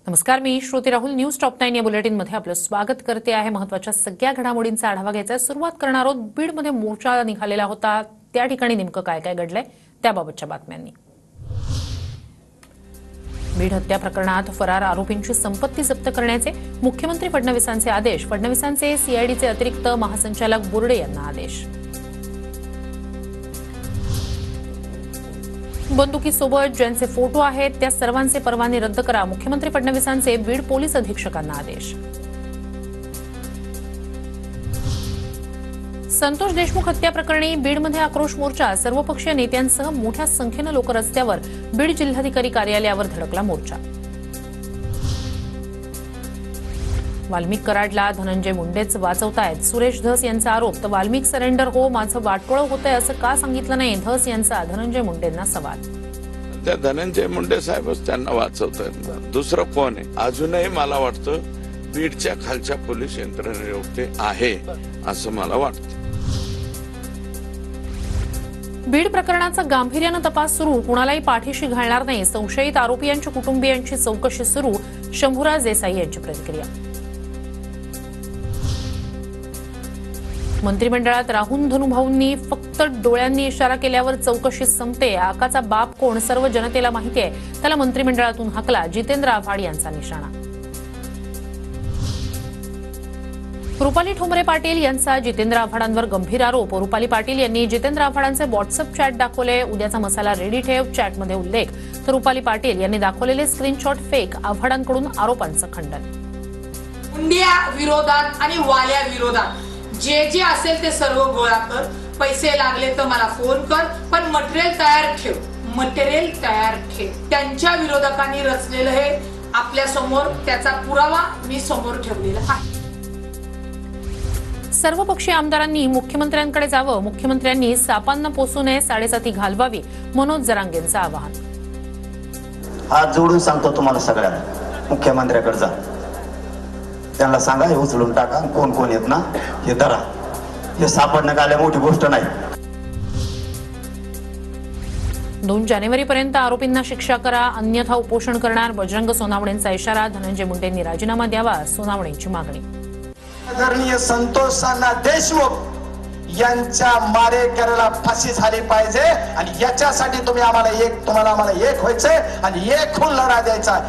नमस्कार, मी Shruti Rahul. News top 9 या bulletin मध्ये आपलं स्वागत करते आहे. महत्त्वाच्या सगळ्या घडामोडींचा आढावा घ्यायचा सुरुवात करणार आहोत. बीडमध्ये मोर्चा निघालेला होता, त्या ठिकाणी नेमकं काय काय घडलंय त्याबाबतच्या बातम्यांनी. बीड हत्या प्रकरणात फरार आरोपींची संपत्ती जप्त करण्याचे मुख्यमंत्री फडणवीसांचे आदेश. फडणवीसांचे सीआयडीचे अतिरिक्त महासंचालक बोर्डे यांना आदेश. बंदुकीसोबत ज्यांचे फोटो आहेत त्या सर्वांचे परवाने रद्द करा. मुख्यमंत्री फडणवीसांचे बीड पोलीस अधीक्षकांना आदेश. संतोष देशमुख हत्या प्रकरणी बीडमध्ये आक्रोश मोर्चा. सर्वपक्षीय नेत्यांसह मोठ्या संख्येनं लोक रस्त्यावर. बीड जिल्हाधिकारी कार्यालयावर धडकला मोर्चा. वाल्मिक कराडला धनंजय मुंडेच वाचवतायत. सुरेश धस यांचा आरोप. तर वाल्मिक सरेंडर हो, माझं वाटोळं होतंय असं का सांगितलं नाही, धस यांचा धनंजय मुंडेंना सवाल. त्या धनंजय मुंडे साहेबच त्यांना वाचवतायत, दुसरं कोण आहे? अजूनही मला वाटतं बीडच्या खालच्या पोलीस यंत्रणेयोग्य आहे असं मला वाटतं. बीड प्रकरणाचा गांभीर्यानं तपास सुरू. कुणालाही पाठीशी घालणार नाही. संशयित आरोपी यांच्या कुटुंबियांची चौकशी सुरू. शंभूराज देसाई यांची प्रतिक्रिया. मंत्रिमंडळात राहून धनुभाऊंनी फक्त डोळ्यांनी इशारा केल्यावर चौकशी संपते. आकाचा बाप कोण सर्व जनतेला माहिती आहे, त्याला मंत्रिमंडळातून हाकला. जितेंद्र आव्हाड यांचा निशाणा. रुपाली ठोंबरे पाटील यांचा जितेंद्र आव्हाडांवर गंभीर आरोप. रुपाली पाटील यांनी जितेंद्र आव्हाडांचे व्हॉट्सअप चॅट दाखवले. उद्याचा मसाला रेडी ठेव, चॅटमध्ये उल्लेख. तर रुपाली पाटील यांनी दाखवलेले स्क्रीनशॉट फेक. आव्हाडांकडून आरोपांचं खंडन. मुंडिया विरोधात आणि वाल्या विरोधात जे जे असेल ते सर्व गोळा कर. पैसे लागले तर मला फोन कर, पण मटेरियल तयार ठेव. मटेरियल तयार ठेव. त्यांच्या विरोधकांनी रचलेलं हे आपल्या समोर त्याचा पुरावा मी समोर ठेवलेला आहे. सर्वपक्षीय आमदारांनी मुख्यमंत्र्यांकडे जावं. मुख्यमंत्र्यांनी सापांना पोसू नये, साडेसाती घालवावी. मनोज जरांगेंचं आवाहन. हात जोडून सांगतो तुम्हाला सगळ्यांना, मुख्यमंत्र्याकडे जा, त्यांना सांगा हे उचलून टाका. कोण कोण येत ना हे धरा. हे सापडणं काय मोठी गोष्ट नाही. 2 जानेवारीपर्यंत आरोपींना शिक्षा करा, अन्यथा उपोषण करणार. बजरंग सोनावणेंचा इशारा. धनंजय मुंडेंनी राजीनामा द्यावा, सोनावणेंची मागणी. आदरणीय संतोष देशमुख यांच्या मारेकऱ्याला फाशी झाली पाहिजे आणि याच्यासाठी तुम्हाला आम्हाला एक व्हायचंय आणि एक होऊन लढा द्यायचा.